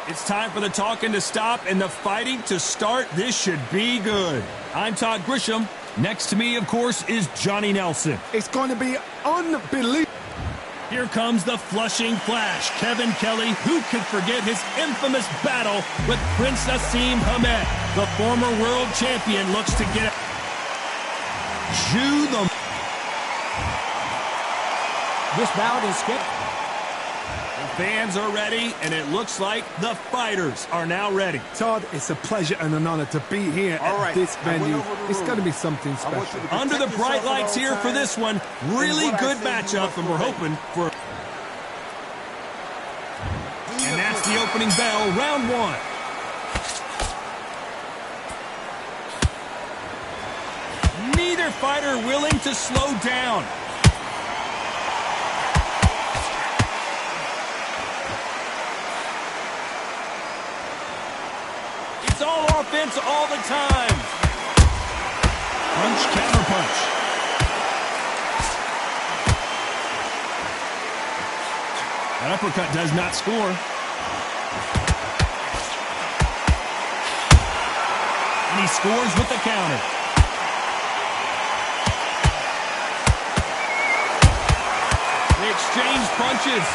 It's time for the talking to stop and the fighting to start. This should be good. I'm Todd Grisham. Next to me, of course, is Johnny Nelson. It's going to be unbelievable. Here comes the Flushing Flash, Kevin Kelly. Who can forget his infamous battle with Prince Asim Hamed? The former world champion looks to get the... This bout is skipped. The fans are ready, and it looks like the fighters are now ready. Todd, it's a pleasure and an honor to be here at this venue. It's going to be something special. Under the bright lights here for this one, really good matchup, and we're hoping for... And that's the opening bell, round one. Neither fighter willing to slow down. It's all offense all the time. Punch, counter punch. That uppercut does not score. And he scores with the counter. They exchange punches.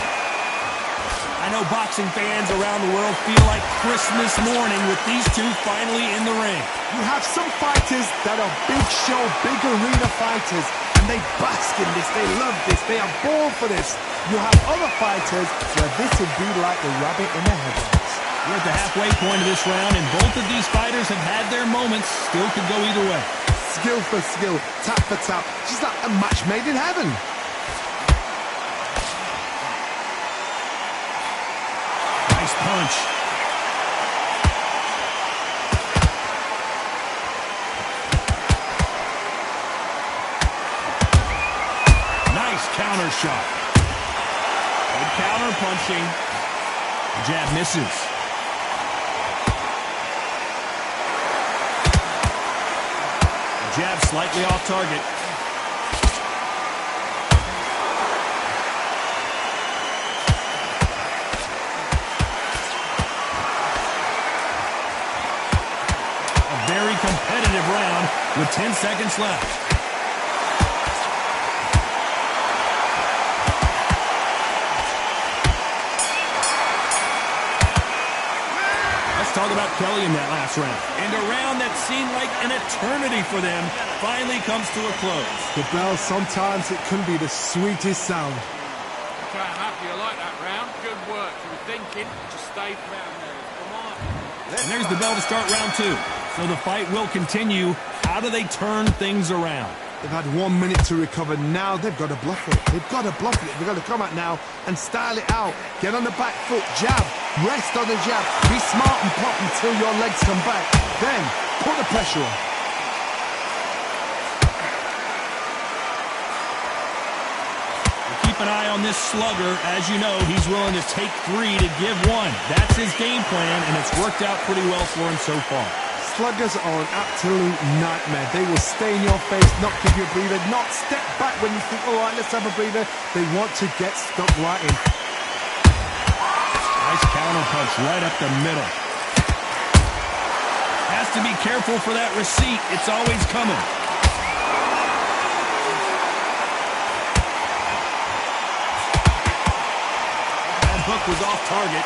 I know boxing fans around the world feel like Christmas morning with these two finally in the ring. You have some fighters that are big show, big arena fighters, and they bask in this, they love this, they are born for this. You have other fighters where this would be like the rabbit in the headlights. We're at the halfway point of this round, and both of these fighters have had their moments. Still could go either way. Skill for skill, tap for tap, just like a match made in heaven. Nice punch. Nice counter shot. Good counter punching. The jab misses. The jab slightly off target. Very competitive round with 10 seconds left. Let's talk about Kelly in that last round. And a round that seemed like an eternity for them finally comes to a close. The bell, sometimes it can be the sweetest sound. Okay, I'm happy you like that round. Good work. You were thinking, just stay down there. Come on. And there's the bell to start round two. So the fight will continue. How do they turn things around? They've had 1 minute to recover. Now they've got to bluff it. They've got to bluff it. They've got to come out now and style it out. Get on the back foot, jab, rest on the jab. Be smart and pop until your legs come back. Then put the pressure on. Keep an eye on this slugger. As you know, he's willing to take three to give one. That's his game plan, and it's worked out pretty well for him so far. Sluggers are an absolute nightmare. They will stay in your face, not give you a breather, not step back when you think, all right, let's have a breather. They want to get stuck right in. Nice counter punch right up the middle. Has to be careful for that receipt. It's always coming. That hook was off target.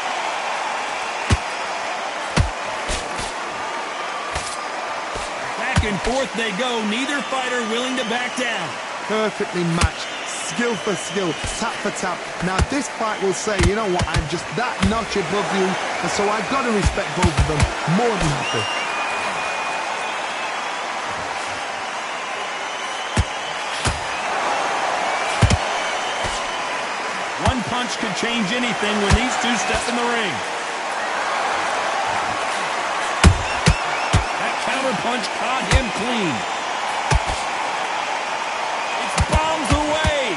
Back and forth they go. Neither fighter willing to back down. Perfectly matched. Skill for skill, tap for tap. Now this fight will say, you know what, I'm just that notch above you, and so I've got to respect both of them. More than happy. One punch could change anything when these two step in the ring. That counter punch caught him clean. It's bombs away.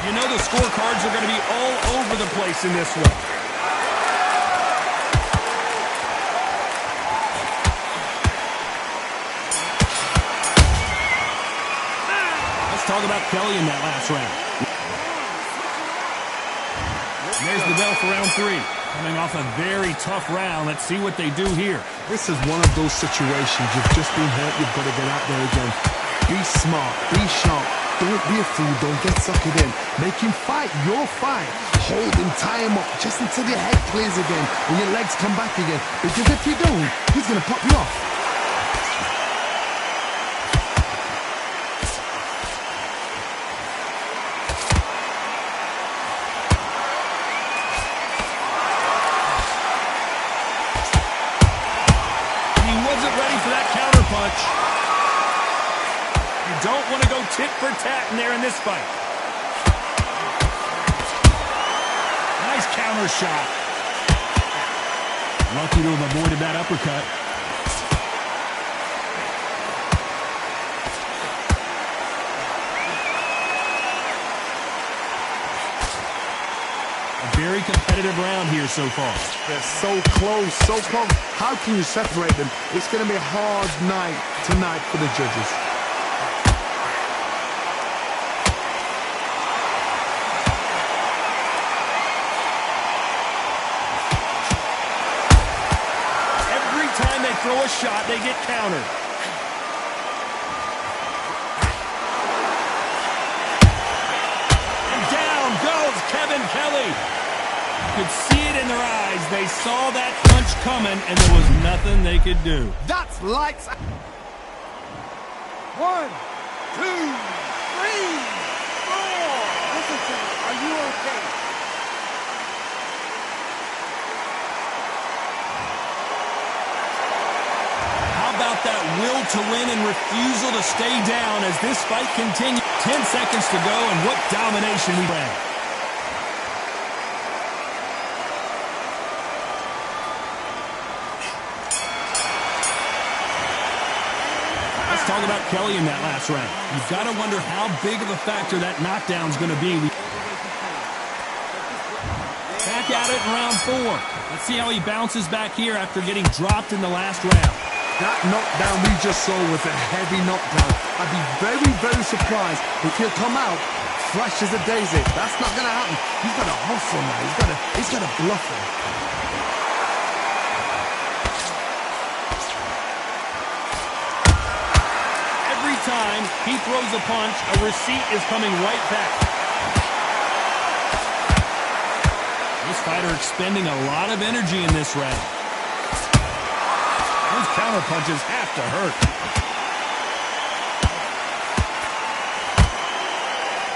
You know the scorecards are going to be all over the place in this one. talk about Kelly in that last round. And there's the bell for round 3. Coming off a very tough round. Let's see what they do here. This is one of those situations. You've just been hurt. You've got to get out there again. Be smart. Be sharp. Don't be a fool. Don't get suckered in. Make him fight your fight. Hold him, tie him up, just until your head clears again and your legs come back again. Because if you don't, he's going to pop you off. He wasn't ready for that counter punch. You don't want to go tit for tat in there in this fight. Nice counter shot. Lucky to have avoided that uppercut. A very competitive round here so far. They're so close, so close. How can you separate them? It's going to be a hard night tonight for the judges. Throw a shot, they get countered. And down goes Kevin Kelly. You could see it in their eyes. They saw that punch coming, and there was nothing they could do. That's lights. 1, 2, 3, 4. Listen to me. Are you okay? About that will to win and refusal to stay down as this fight continues. 10 seconds to go, and what domination we ran. Let's talk about Kelly in that last round. You've got to wonder how big of a factor that knockdown's going to be. Back at it in round 4. Let's see how he bounces back here after getting dropped in the last round. That knockdown we just saw was a heavy knockdown. I'd be very, very surprised if he'll come out fresh as a daisy. That's not going to happen. He's got to hustle now. He's got to bluff him. Every time he throws a punch, a receipt is coming right back. This fighter expending a lot of energy in this round. Those counter punches have to hurt.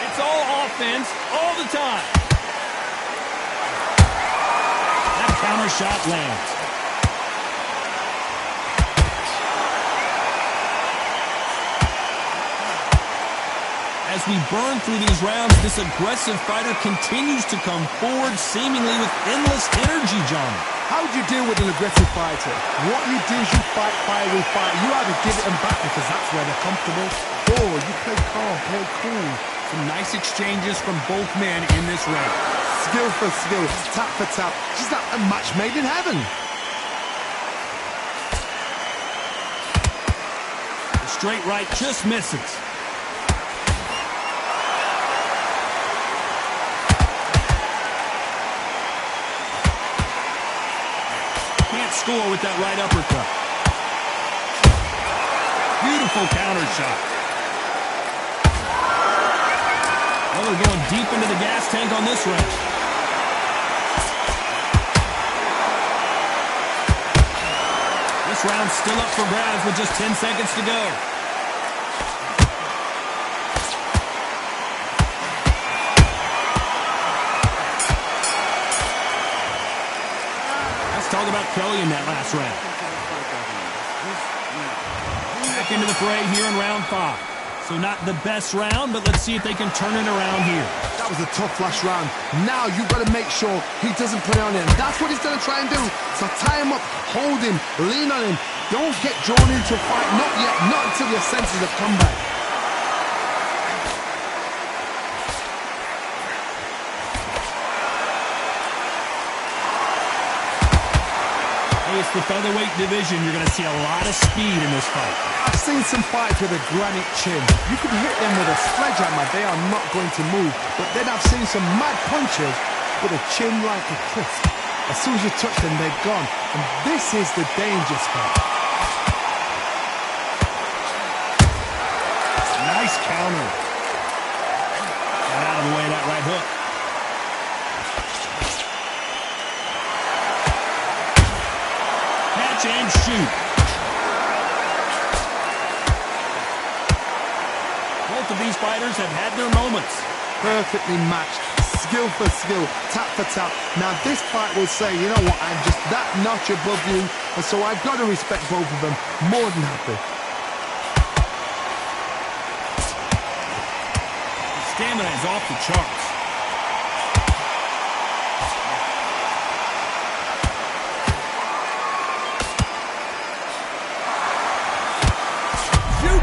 It's all offense all the time. That counter shot lands. As we burn through these rounds, this aggressive fighter continues to come forward, seemingly with endless energy, John. How do you deal with an aggressive fighter? What you do is you fight, fire with fire. You either give it them back because that's where they're comfortable, or you play calm, play cool. Some nice exchanges from both men in this round. Skill for skill, tap for tap. Just like a match made in heaven. The straight right just misses. Score with that right uppercut. Beautiful counter shot. Well, they're going deep into the gas tank on this round. This round's still up for grabs with just 10 seconds to go. Talk about Kelly in that last round. Back into the fray here in round 5. So not the best round, but let's see if they can turn it around here. That was a tough last round. Now you've got to make sure he doesn't put it on him. That's what he's going to try and do. So tie him up, hold him, lean on him. Don't get drawn into a fight. Not yet. Not until your senses have come back. It's the featherweight division. You're going to see a lot of speed in this fight. I've seen some fights with a granite chin. You can hit them with a sledgehammer, they are not going to move. But then I've seen some mad punchers with a chin like a cliff. As soon as you touch them, they're gone. And this is the danger spot. Nice counter. Got out of the way of that right hook. Catch and shoot. Both of these fighters have had their moments. Perfectly matched, skill for skill, tap for tap. Now this fight will say, you know what, I'm just that notch above you, and so I've got to respect both of them more than happy. Stamina is off the charts.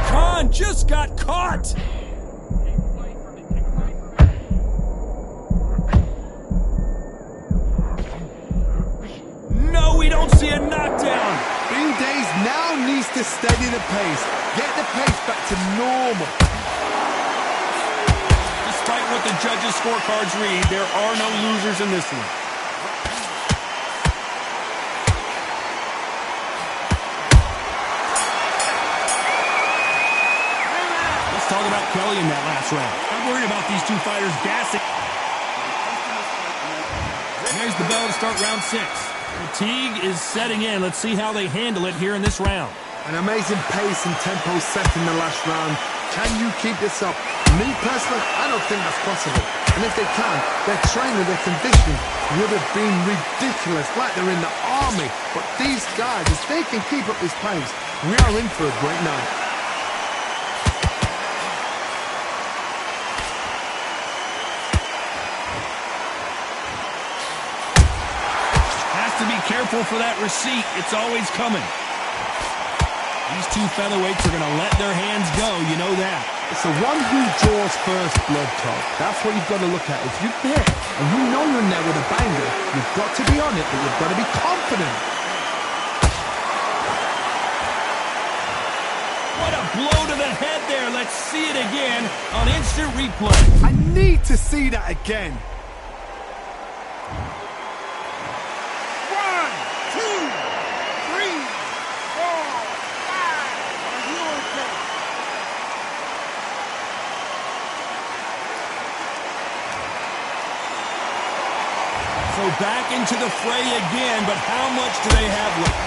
Khan just got caught. No, we don't see a knockdown. B-Days now needs to steady the pace, get the pace back to normal. Despite what the judges' scorecards read, there are no losers in this one. Let's talk about Kelly in that last round. I'm worried about these two fighters gassing. There's the bell to start round 6. Fatigue is setting in. Let's see how they handle it here in this round. An amazing pace and tempo set in the last round. Can you keep this up? Me personally, I don't think that's possible. And if they can, their training, their conditioning would have been ridiculous, like they're in the army. But these guys, if they can keep up this pace, we are in for a great night. Has to be careful for that receipt. It's always coming. These two featherweights are going to let their hands go, you know that. It's the one who draws first blood, Todd. That's what you've got to look at. If you're there and you know you're in there with a banger, you've got to be on it, but you've got to be confident. What a blow to the head there. Let's see it again on instant replay. I need to see that again. 1, 2, 3, 4, 5. Are you okay? So back into the fray again, but how much do they have left?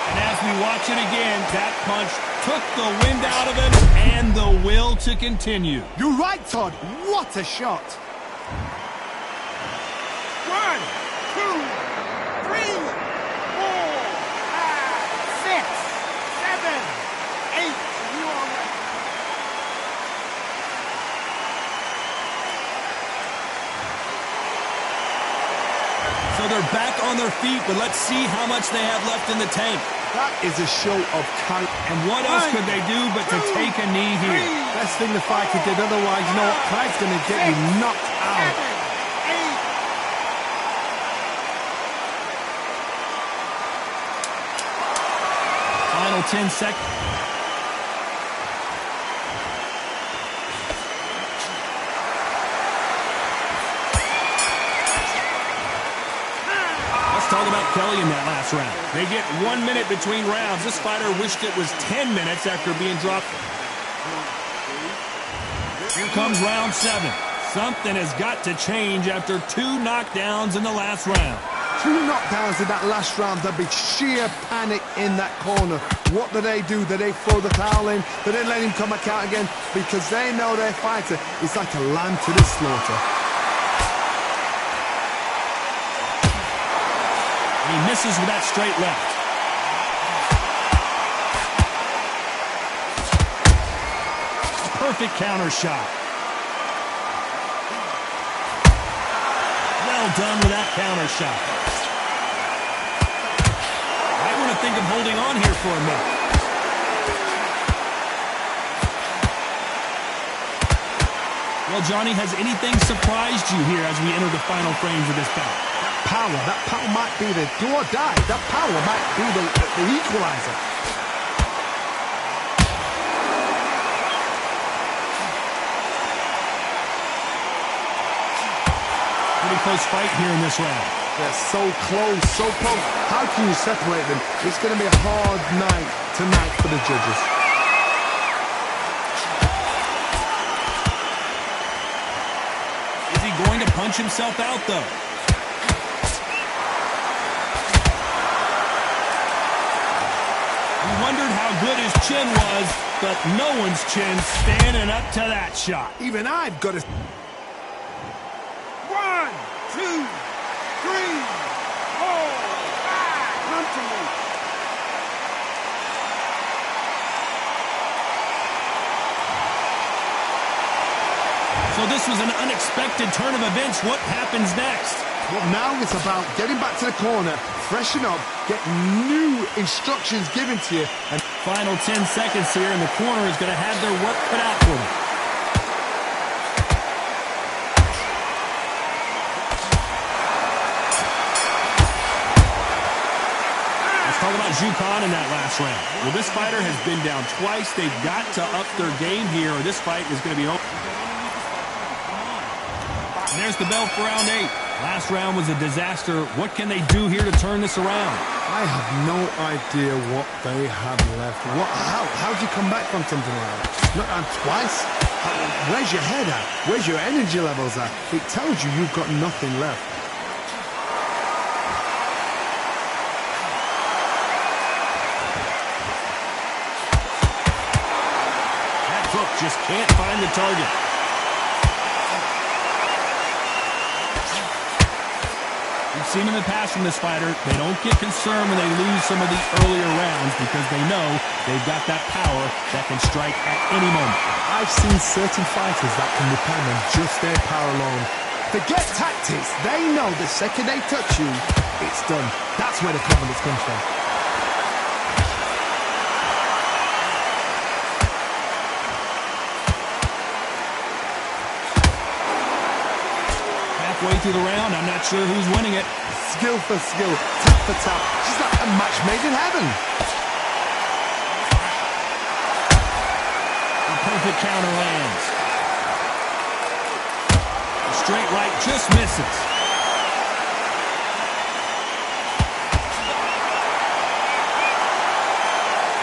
And as we watch it again, that punch took the wind out of him and the will to continue. You're right, Todd. What a shot. 1, 2, 3, 4, 5, 6, 7, 8. Are you all right? So they're back on their feet, but let's see how much they have left in the tank. That is a show of talent. And what else could they do but to take a knee here? Best thing the fighter did, otherwise, you know what? Pride's going to get you knocked out. 7, 8. Final 10 seconds. Talk about Kelly in that last round. They get 1 minute between rounds. This fighter wished it was 10 minutes after being dropped. Here comes round 7. Something has got to change after 2 knockdowns in the last round. 2 knockdowns in that last round. There'll be sheer panic in that corner. What do? Do they throw the towel in? Do they let him come back out again? Because they know their fighter is like a lamb to the slaughter. He misses with that straight left. A perfect counter shot. Well done with that counter shot. I want to think of holding on here for a minute. Well, Johnny, has anything surprised you here as we enter the final frames of this bout? That power might be the do or die. That power might be the equalizer. Pretty close fight here in this round. They're so close, so close. How can you separate them? It's going to be a hard night tonight for the judges. Is he going to punch himself out, though? We wondered how good his chin was, but no one's chin standing up to that shot. Even I've got to... 1, 2, 3, 4, 5. Come to me. So this was an unexpected turn of events. What happens next? Well, now it's about getting back to the corner, freshen up, get new instructions given to you. And Final 10 seconds here, and the corner is going to have their work cut out for them. Let's talk about Jukan in that last round. Well, this fighter has been down twice. They've got to up their game here, or this fight is going to be over. And there's the bell for round 8. Last round was a disaster. What can they do here to turn this around? I have no idea what they have left. How do you come back from something like that? Not twice? Where's your head at? Where's your energy levels at? It tells you you've got nothing left. That hook just can't find the target. We've seen in the past from this fighter, they don't get concerned when they lose some of the earlier rounds because they know they've got that power that can strike at any moment. I've seen certain fighters that can depend on just their power alone. Forget tactics. They know the second they touch you, it's done. That's where the confidence comes from. Halfway through the round, I'm not sure who's winning it. Skill for skill, tap for tap. Just like a match made in heaven. A perfect counter lands. A straight right just misses.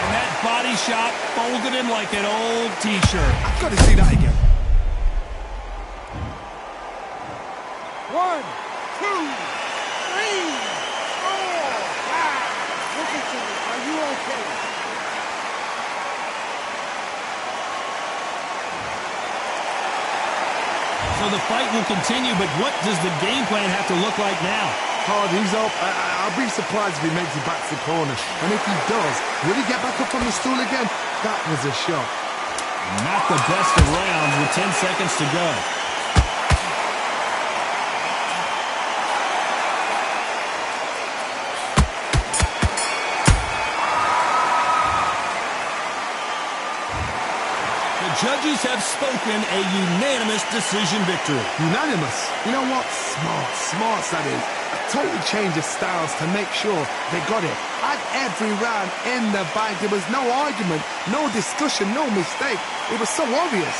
And that body shot folded him like an old t-shirt. I've got to see that again. 1, 2, 3, 4, 5. Listen to me. Are you okay? So the fight will continue, but what does the game plan have to look like now? Hard, he's up. I'll be surprised if he makes it back to the corner. And if he does, will he get back up on the stool again? That was a shot. Not the best of rounds with 10 seconds to go. Judges have spoken a unanimous decision victory. Unanimous. You know what? Smart that is. A total change of styles to make sure they got it. At every round in the bank, there was no argument, no discussion, no mistake. It was so obvious.